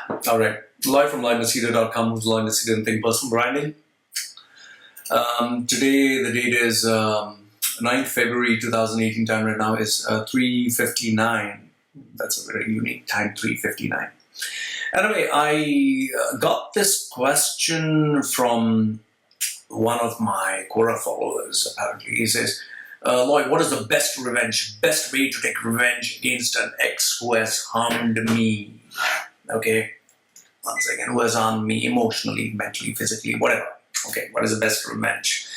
All right. Live from Machedo.com, who's Lloyd Machedo and Think Personal Branding. Today, the date is 9th February 2018. Time right now is 3:59. That's a very unique time, 3:59. Anyway, I got this question from one of my Quora followers, apparently. He says, Lloyd, what is the best way to take revenge against an ex who has harmed me? Okay, once again, who has harmed me emotionally, mentally, physically, whatever. Okay, what is the best revenge?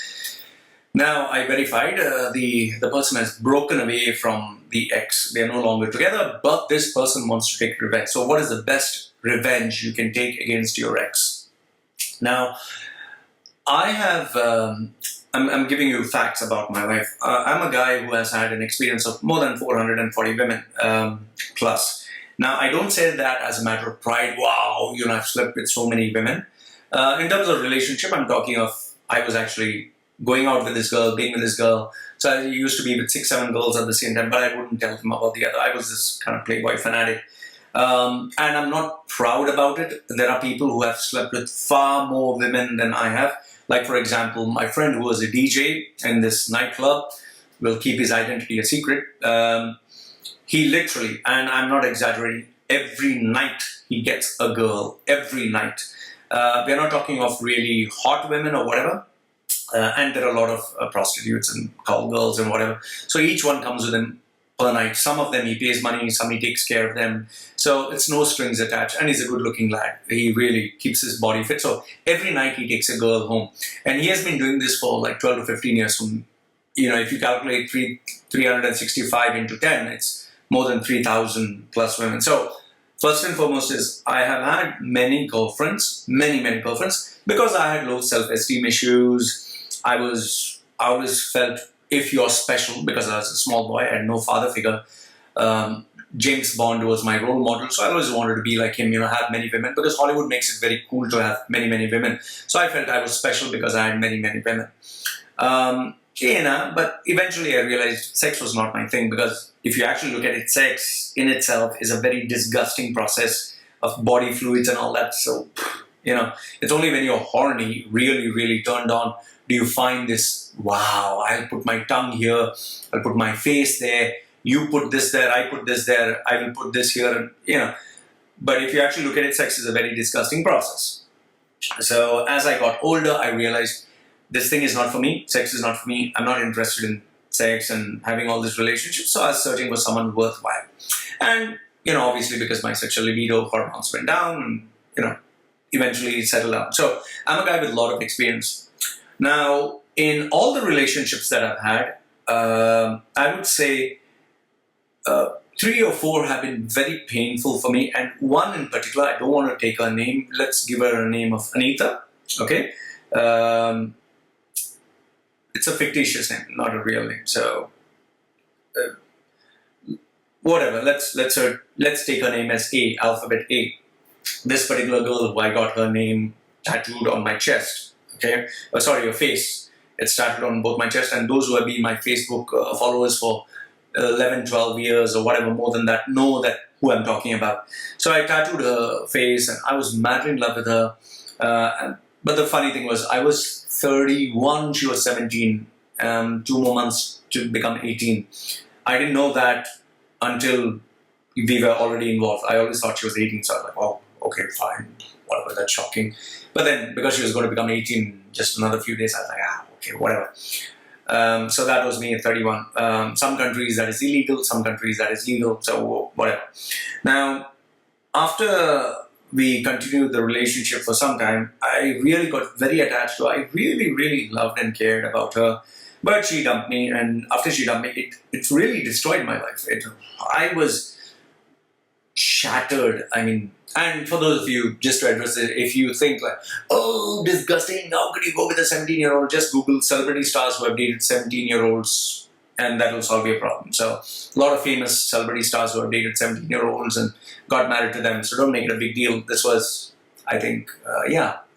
Now, I verified the person has broken away from the ex. They are no longer together, but this person wants to take revenge. So what is the best revenge you can take against your ex? Now, I have, I'm giving you facts about my life. I'm a guy who has had an experience of more than 440 women plus. Now, I don't say that as a matter of pride. Wow, I've slept with so many women. In terms of relationship, I'm talking of, I was actually going out with this girl, being with this girl. So I used to be with 6, 7 girls at the same time, but I wouldn't tell them about the other. I was this kind of playboy fanatic. And I'm not proud about it. There are people who have slept with far more women than I have. Like, for example, my friend who was a DJ in this nightclub, will keep his identity a secret. He literally, and I'm not exaggerating, every night he gets a girl. Every night. We're not talking of really hot women or whatever. And there are a lot of prostitutes and call girls and whatever. So each one comes with him per night. Some of them he pays money, some he takes care of them. So it's no strings attached. And he's a good-looking lad. He really keeps his body fit. So every night he takes a girl home. And he has been doing this for like 12 to 15 years. From, if you calculate 365 into 10, it's more than 3,000 plus women. So first and foremost is I have had many girlfriends, many girlfriends, because I had low self-esteem issues. I always felt if you're special, because I was a small boy, I had no father figure. James Bond was my role model, so I always wanted to be like him, have many women, because Hollywood makes it very cool to have many women. So I felt I was special because I had many women. But eventually I realized sex was not my thing, because if you actually look at it, sex in itself is a very disgusting process of body fluids and all that. So, it's only when you're horny, really turned on, do you find this, wow, I'll put my tongue here, I'll put my face there, you put this there, I put this there, I will put this here, But if you actually look at it, sex is a very disgusting process. So as I got older, I realized this thing is not for me, sex is not for me, I'm not interested in sex and having all these relationships, so I was searching for someone worthwhile. And, obviously because my sexual libido hormones went down, and, eventually it settled down. So I'm a guy with a lot of experience. Now, in all the relationships that I've had, I would say 3 or 4 have been very painful for me, and one in particular, I don't want to take her name, let's give her a name of Anita, okay? It's a fictitious name, not a real name, so whatever, let's take her name as A, alphabet A. This particular girl who I got her name tattooed on my chest, okay? Her face. It's tattooed on both my chest, and those who have been my Facebook followers for 11, 12 years or whatever, more than that, know that who I'm talking about. So I tattooed her face, and I was madly in love with her. But the funny thing was, I was 31, she was 17, 2 more months to become 18. I didn't know that until we were already involved. I always thought she was 18, so I was like, oh, okay, fine, whatever, that's shocking. But then, because she was going to become 18 just another few days, I was like, okay, whatever. So that was me at 31. Some countries that is illegal, some countries that is legal, so whatever. Now, after we continued the relationship for some time, I really got very attached to her. I really loved and cared about her. But she dumped me, and after she dumped me, it really destroyed my life. I was shattered. And for those of you, just to address it, if you think like, oh, disgusting, how could you go with a 17-year-old? Just Google celebrity stars who have dated 17-year-olds, and that will solve your problem. So a lot of famous celebrity stars who have dated 17-year-olds and got married to them. So don't make it a big deal. This was, I think,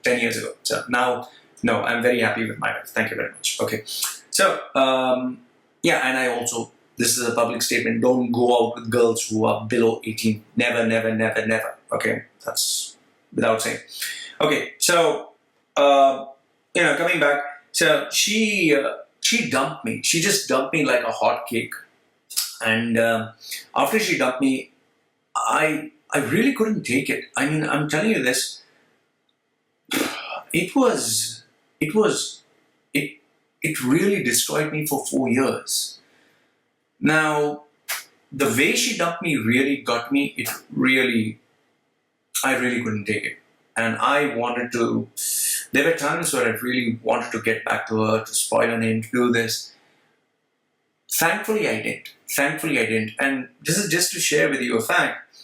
10 years ago. So now, I'm very happy with my life. Thank you very much. Okay. So, and I also this is a public statement. Don't go out with girls who are below 18. Never, never, never, never. Okay, that's without saying. Okay, so coming back. So she dumped me. She just dumped me like a hot cake. And after she dumped me, I really couldn't take it. I mean, I'm telling you this. It really destroyed me for 4 years. Now, the way she dumped me really got me. I really couldn't take it. And I wanted to, there were times where I really wanted to get back to her, to spoil her name, to do this. Thankfully, I didn't. And this is just to share with you a fact.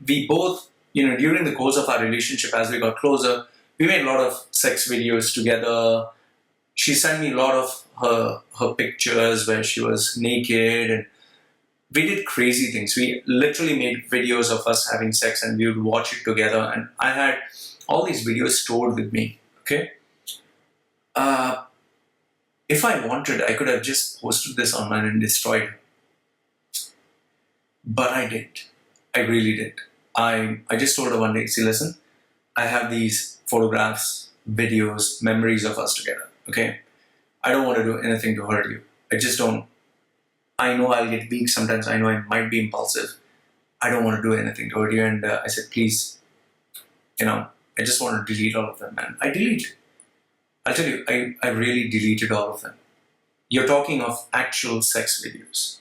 We both, during the course of our relationship, as we got closer, we made a lot of sex videos together. She sent me a lot of her pictures where she was naked, and we did crazy things. We literally made videos of us having sex, and we would watch it together. And I had all these videos stored with me. Okay. If I wanted, I could have just posted this online and destroyed her. But I didn't. I really didn't. I just told her one day, see, listen, I have these photographs, videos, memories of us together. Okay? I don't want to do anything to hurt you. I just don't. I know I'll get weak sometimes. I know I might be impulsive. I don't want to do anything to hurt you. And I said, please, I just want to delete all of them. And I deleted. I'll tell you, I really deleted all of them. You're talking of actual sex videos.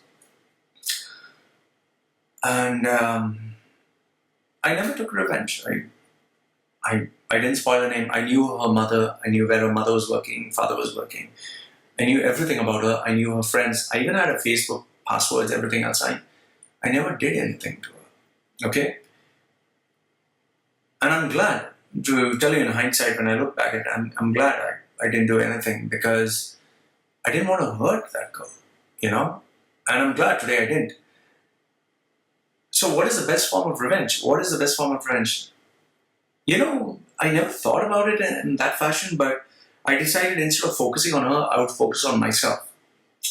And I never took revenge. I didn't spoil her name. I knew her mother. I knew where her mother was working, father was working. I knew everything about her. I knew her friends. I even had her Facebook passwords, everything else. I never did anything to her. Okay? And I'm glad, to tell you in hindsight, when I look back at it, I'm glad I didn't do anything, because I didn't want to hurt that girl, And I'm glad today I didn't. So what is the best form of revenge? What is the best form of revenge? I never thought about it in that fashion, but I decided instead of focusing on her, I would focus on myself.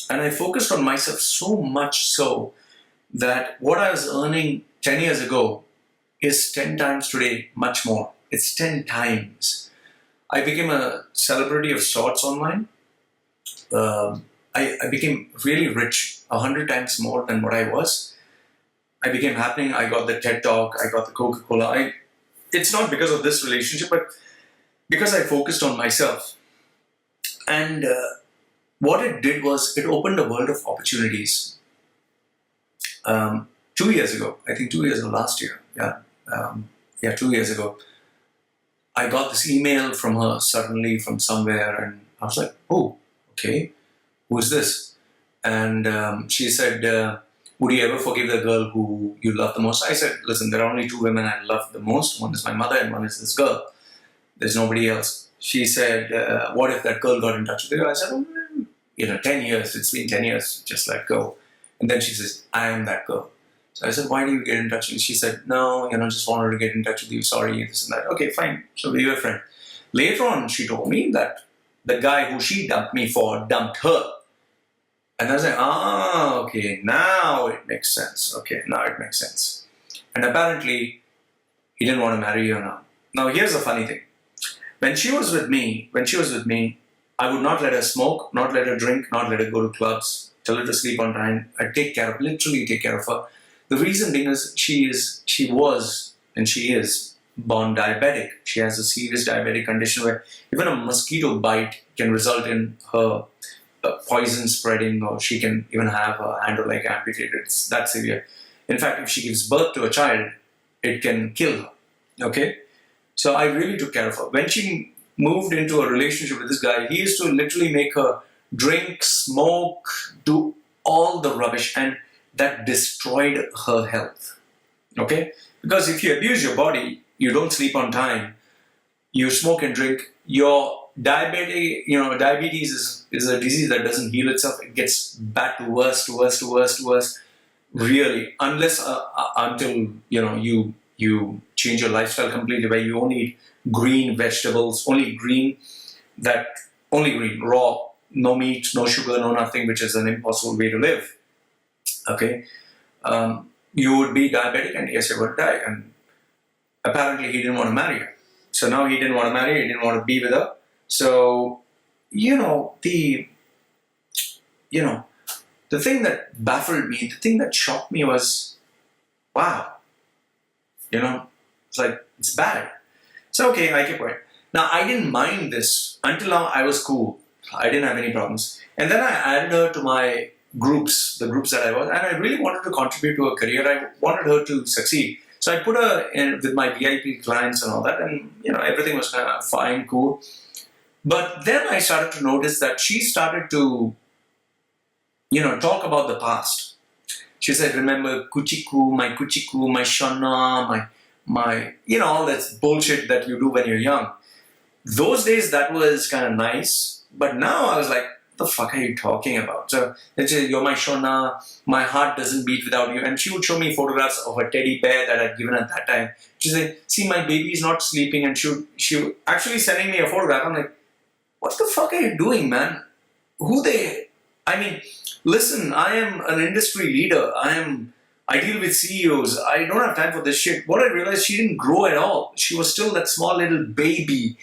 And I focused on myself so much so that what I was earning 10 years ago is 10 times today, much more. It's 10 times. I became a celebrity of sorts online. I became really rich, 100 times more than what I was. I became happening. I got the TED Talk. I got the Coca-Cola. It's not because of this relationship, but because I focused on myself. And what it did was it opened a world of opportunities. 2 years ago, I think 2 years ago, last year, 2 years ago, I got this email from her suddenly from somewhere, and I was like, oh, okay, who is this? And she said, would you ever forgive the girl who you love the most? I said, listen, there are only 2 women I love the most. One is my mother and one is this girl. There's nobody else. She said, what if that girl got in touch with you? I said, 10 years, it's been 10 years, just let go. And then she says, I am that girl. So I said, why do you get in touch with me? She said, no, just wanted to get in touch with you, sorry, this and that. Okay, fine, so be your friend. Later on, she told me that the guy who she dumped me for dumped her. And I was like, okay, now it makes sense. Okay, now it makes sense. And apparently, he didn't want to marry her now. Now, here's the funny thing. When she was with me, I would not let her smoke, not let her drink, not let her go to clubs, tell her to sleep on time. I'd literally take care of her. The reason being is she is born diabetic. She has a serious diabetic condition where even a mosquito bite can result in her poison spreading, or she can even have her hand or leg amputated. It's that severe. In fact, if she gives birth to a child, it can kill her. Okay? So I really took care of her. When she moved into a relationship with this guy, he used to literally make her drink, smoke, do all the rubbish, and that destroyed her health. Okay? Because if you abuse your body, you don't sleep on time, you smoke and drink, your diabetes is a disease that doesn't heal itself. It gets back to worse. Really, unless until you change your lifestyle completely, where you only eat green vegetables, only green, raw, no meat, no sugar, no nothing, which is an impossible way to live. Okay, you would be diabetic, and yes, you would die. And apparently, he didn't want to marry her. So now he didn't want to marry her. He didn't want to be with her. So you know you know the thing that baffled me, the thing that shocked me was, wow, it's like it's bad. So okay, I kept quiet. Now I didn't mind this until now. I was cool. I didn't have any problems. And then I added her to my groups, the groups that I was, and I really wanted to contribute to her career. I wanted her to succeed. So I put her in with my VIP clients and all that, and everything was kind of fine, cool. But then I started to notice that she started to, talk about the past. She said, "Remember Kuchiku, my Shana, all that bullshit that you do when you're young." Those days, that was kind of nice. But now I was like, what the fuck are you talking about? So then she said, "You're my Shona, my heart doesn't beat without you." And she would show me photographs of a teddy bear that I'd given at that time. She said, "See, my baby's not sleeping." And she would actually sending me a photograph. I'm like, what the fuck are you doing, man? Listen, I am an industry leader. I deal with CEOs. I don't have time for this shit. What I realized, she didn't grow at all. She was still that small little baby.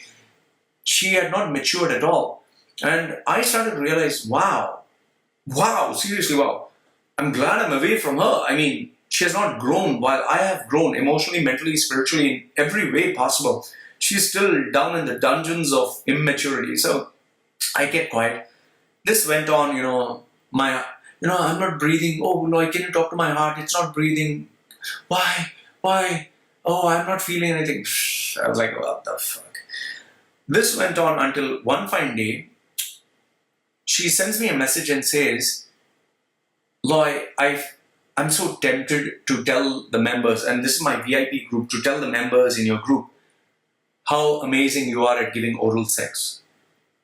She had not matured at all. And I started to realize, wow, seriously, wow. I'm glad I'm away from her. She has not grown while I have grown emotionally, mentally, spiritually, in every way possible. She's still down in the dungeons of immaturity. So I kept quiet. This went on, I'm not breathing. Oh, Lord, can you talk to my heart? It's not breathing. Why? Oh, I'm not feeling anything. I was like, what the fuck? This went on until one fine day, she sends me a message and says, "Loy, I'm so tempted to tell the members," and this is my VIP group, to tell the members in your group how amazing you are at giving oral sex.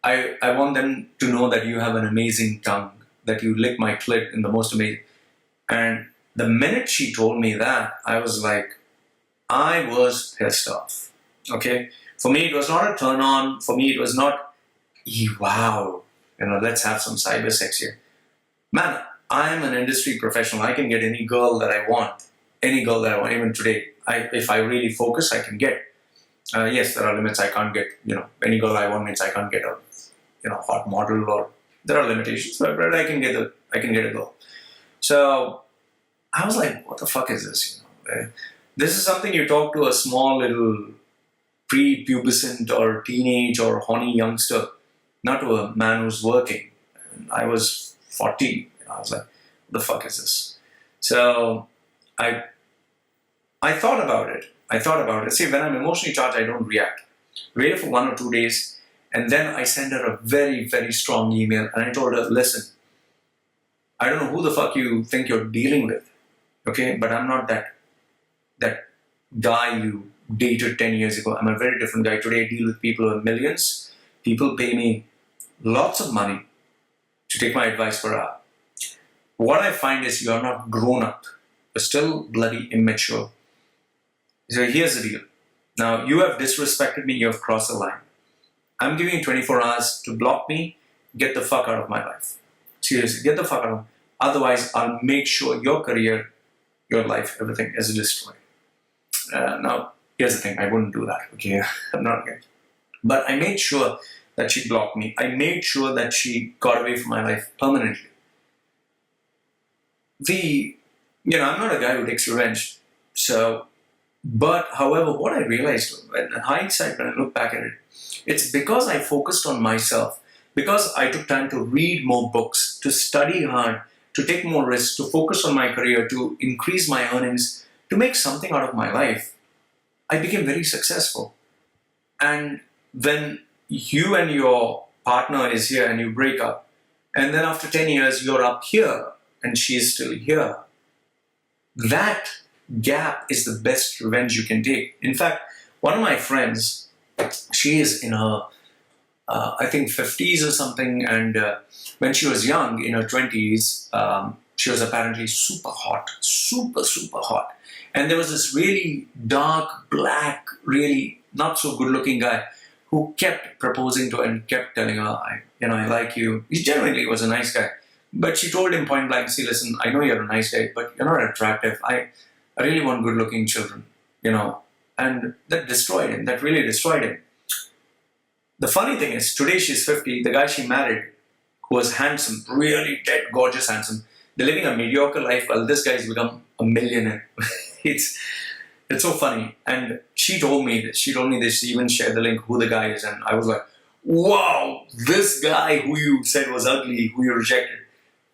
I want them to know that you have an amazing tongue, that you lick my clit in the most amazing. And the minute she told me that, I was pissed off. Okay? For me, it was not a turn on. For me, it was not, wow, let's have some cyber sex here. Man, I'm an industry professional. I can get any girl that I want. Any girl that I want, even today. If I really focus, I can get. Yes, there are limits. I can't get, any girl I want means I can't get a, hot model, or there are limitations, but I can get a girl. So I was like, what the fuck is this? This is something you talk to a small little pre-pubescent or teenage or horny youngster, not to a man who's working. And I was 40. I was like, what the fuck is this? So I thought about it. See, when I'm emotionally charged, I don't react. Waited for 1 or 2 days, and then I sent her a very, very strong email, and I told her, listen, I don't know who the fuck you think you're dealing with, okay? But I'm not that guy you dated 10 years ago. I'm a very different guy. Today I deal with people who have millions. People pay me lots of money to take my advice for a. What I find is you're not grown up. You're still bloody immature. So here's the deal. Now, you have disrespected me. You have crossed the line. I'm giving you 24 hours to block me. Get the fuck out of my life. Seriously, get the fuck out of me. Otherwise, I'll make sure your career, your life, everything is destroyed. Now, here's the thing. I wouldn't do that, okay? I'm not okay. But I made sure that she blocked me. I made sure that she got away from my life permanently. I'm not a guy who takes revenge. So, but however, what I realized, in hindsight, when I look back at it, it's because I focused on myself, because I took time to read more books, to study hard, to take more risks, to focus on my career, to increase my earnings, to make something out of my life. I became very successful. And when you and your partner is here and you break up, and then after 10 years you're up here and she is still here, that gap is the best revenge you can take. In fact, one of my friends, she is in her, I think 50s or something, and when she was young, in her 20s, she was apparently super hot, super, super hot. And there was this really dark, black, really not so good looking guy who kept proposing to her and kept telling her, I like you. He genuinely was a nice guy. But she told him point blank, see, listen, I know you're a nice guy, but you're not attractive. I really want good looking children, you know. And that destroyed him. That really destroyed him. The funny thing is, today she's 50. The guy she married, who was handsome, really dead, gorgeous, handsome, they're living a mediocre life while this guy's become a millionaire. it's it's so funny. And she told me this. She told me this. She even shared the link who the guy is. And I was like, wow, this guy who you said was ugly, who you rejected.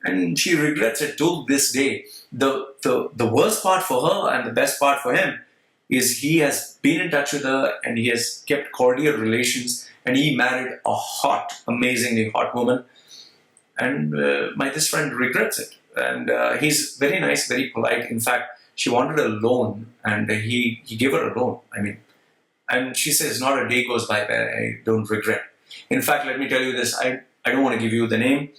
And she regrets it till this day. The worst part for her and the best part for him is he has been in touch with her and he has kept cordial relations and he married a hot, amazingly hot woman. And this friend regrets it. And he's very nice, very polite. In fact, she wanted a loan and he gave her a loan. I mean, and she says, not a day goes by that I don't regret. In fact, let me tell you this. I don't want to give you the name.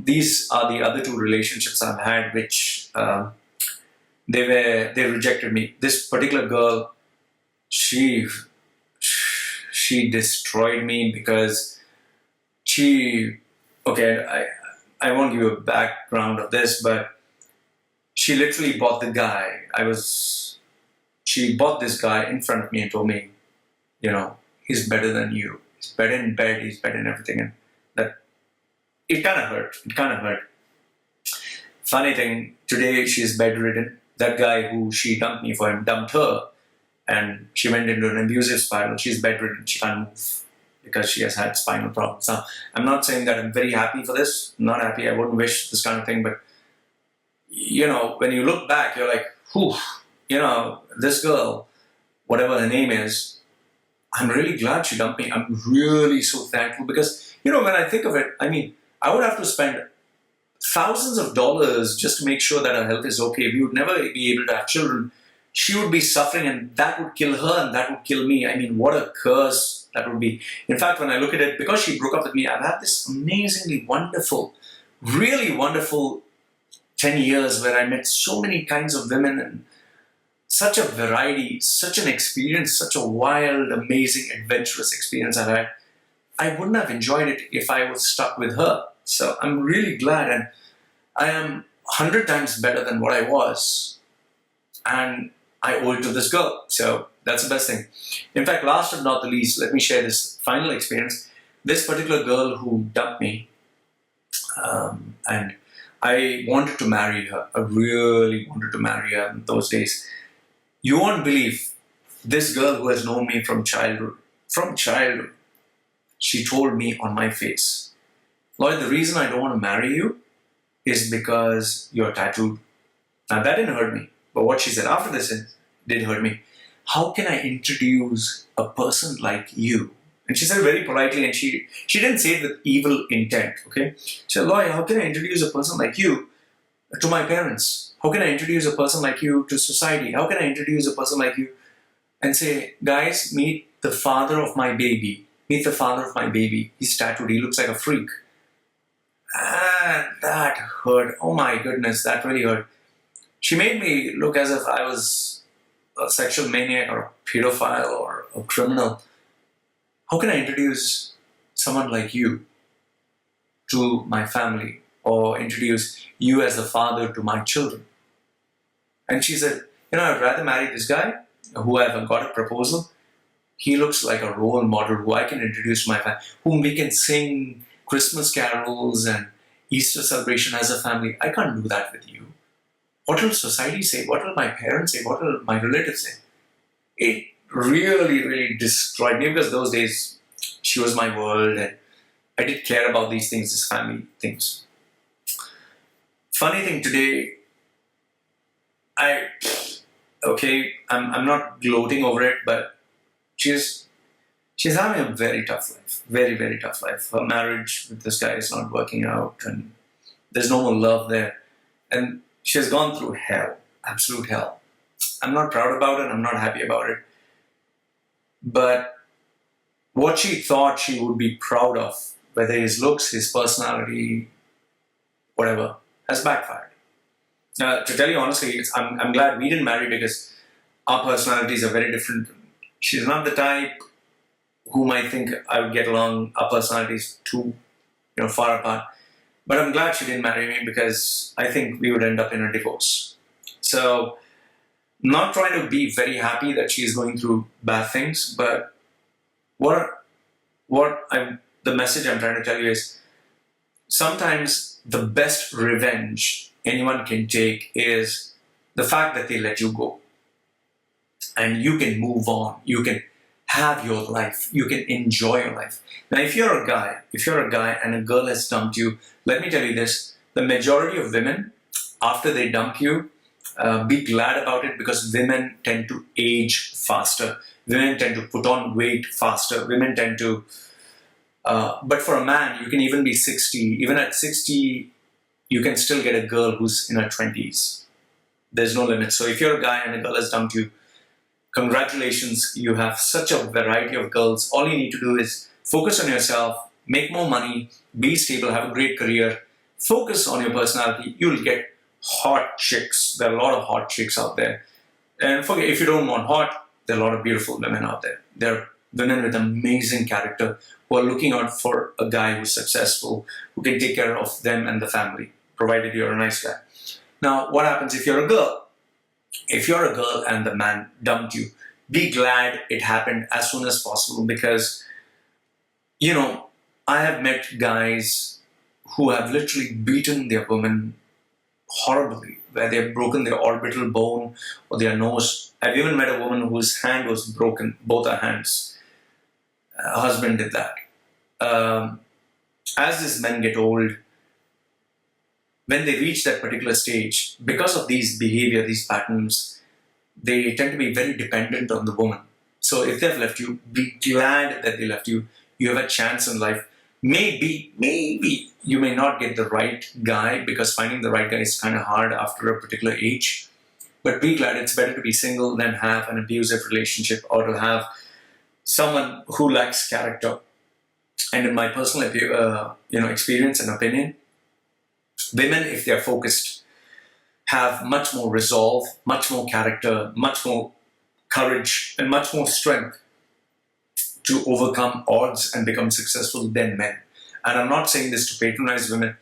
These are the other two relationships I've had, which they rejected me. This particular girl, she destroyed me because I won't give you a background of this, but she literally bought the guy. She bought this guy in front of me and told me, you know, he's better than you. He's better in bed. He's better in everything. And that, it kind of hurt. It kind of hurt. Funny thing, today she's bedridden. That guy who she dumped me for him dumped her. And she went into an abusive spiral. She's bedridden. She can't move because she has had spinal problems. Now, I'm not saying that I'm very happy for this. I'm not happy. I wouldn't wish this kind of thing. But, you know, when you look back, you're like, whew, you know, this girl, whatever her name is, I'm really glad she dumped me. I'm really so thankful because, you know, when I think of it, I mean, I would have to spend thousands of dollars just to make sure that her health is okay. We would never be able to have children. She would be suffering and that would kill her and that would kill me. I mean, what a curse that would be. In fact, when I look at it, because she broke up with me, I've had this amazingly wonderful, really wonderful 10 years where I met so many kinds of women and such a variety, such an experience, such a wild, amazing, adventurous experience I've had. I wouldn't have enjoyed it if I was stuck with her. So I'm really glad, and I am 100 times better than what I was. And I owe it to this girl. So that's the best thing. In fact, last but not the least, let me share this final experience. This particular girl who dumped me, and I wanted to marry her. I really wanted to marry her in those days. You won't believe this girl who has known me from childhood, she told me on my face, Lloyd, the reason I don't want to marry you is because you're tattooed. Now that didn't hurt me, but what she said after this did hurt me. How can I introduce a person like you? And she said very politely, and she didn't say it with evil intent, okay? She said, Lloyd, how can I introduce a person like you to my parents? How can I introduce a person like you to society? How can I introduce a person like you and say, guys, meet the father of my baby. Meet the father of my baby. He's tattooed. He looks like a freak. And that hurt. Oh my goodness, that really hurt. She made me look as if I was a sexual maniac or a pedophile or a criminal. How can I introduce someone like you to my family or introduce you as the father to my children? And she said, you know, I'd rather marry this guy who I've got a proposal. He looks like a role model who I can introduce to my family, whom we can sing Christmas carols and Easter celebration as a family. I can't do that with you. What will society say? What will my parents say? What will my relatives say? It really, really destroyed me because those days she was my world and I did care about these things, these family things. Funny thing today, I'm not gloating over it, but she's having a very tough life, very, very tough life. Her marriage with this guy is not working out and there's no more love there. And she has gone through hell, absolute hell. I'm not proud about it, I'm not happy about it. But what she thought she would be proud of, whether his looks, his personality, whatever, has backfired. Now, to tell you honestly, I'm glad we didn't marry because our personalities are very different. She's not the type whom I think I would get along. Our personalities too, far apart. But I'm glad she didn't marry me because I think we would end up in a divorce. So, not trying to be very happy that she's going through bad things, but the message I'm trying to tell you is sometimes the best revenge anyone can take is the fact that they let you go. And you can move on. You can have your life. You can enjoy your life. Now, if you're a guy and a girl has dumped you, let me tell you this, the majority of women, after they dump you, be glad about it because women tend to age faster. Women tend to put on weight faster. Women tend to, but for a man, you can even be 60. Even at 60, you can still get a girl who's in her 20s. There's no limit. So if you're a guy and a girl has dumped you, congratulations, you have such a variety of girls. All you need to do is focus on yourself, make more money, be stable, have a great career, focus on your personality. You'll get hot chicks. There are a lot of hot chicks out there. And forget, if you don't want hot, there are a lot of beautiful women out there. There are women with amazing character who are looking out for a guy who's successful, who can take care of them and the family, provided you're a nice guy. Now, what happens if you're a girl? If you're a girl and the man dumped you, be glad it happened as soon as possible because, I have met guys who have literally beaten their women horribly, where they've broken their orbital bone or their nose. I've even met a woman whose hand was broken, both her hands. Her husband did that. As these men get old, when they reach that particular stage, because of these behavior, these patterns, they tend to be very dependent on the woman. So if they've left you, be glad that they left you. You have a chance in life. Maybe you may not get the right guy because finding the right guy is kind of hard after a particular age. But be glad. It's better to be single than have an abusive relationship or to have someone who lacks character. And in my personal experience and opinion, women, if they're focused, have much more resolve, much more character, much more courage, and much more strength to overcome odds and become successful than men. And I'm not saying this to patronize women.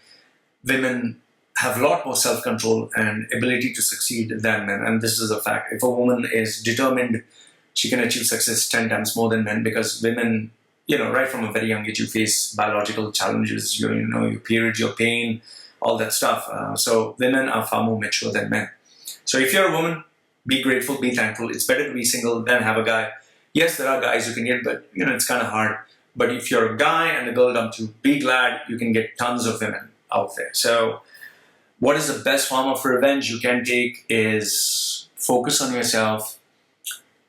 Women have a lot more self-control and ability to succeed than men. And this is a fact. If a woman is determined, she can achieve success 10 times more than men because women, right from a very young age, you face biological challenges, your period, your pain, all that stuff. So women are far more mature than men. So if you're a woman, be grateful, be thankful. It's better to be single than have a guy. Yes, there are guys you can get, but it's kind of hard. But if you're a guy and the girl dumped you, be glad you can get tons of women out there. So what is the best form of revenge you can take is focus on yourself.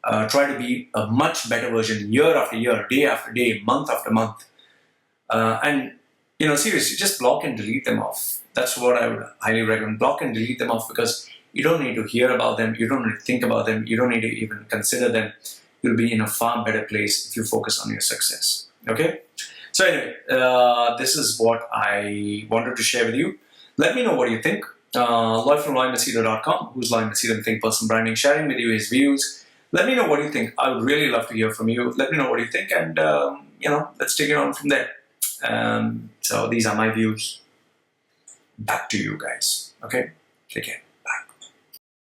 Try to be a much better version year after year, day after day, month after month. And seriously, just block and delete them off. That's what I would highly recommend. Block and delete them off because you don't need to hear about them. You don't need to think about them. You don't need to even consider them. You'll be in a far better place if you focus on your success. Okay? So anyway, this is what I wanted to share with you. Let me know what you think. Lloyd from Machedo.com, who's Lloyd Machedo and Think Personal Branding, sharing with you his views. Let me know what you think. I would really love to hear from you. Let me know what you think and, let's take it on from there. So these are my views. Back to you guys. Okay? Take care.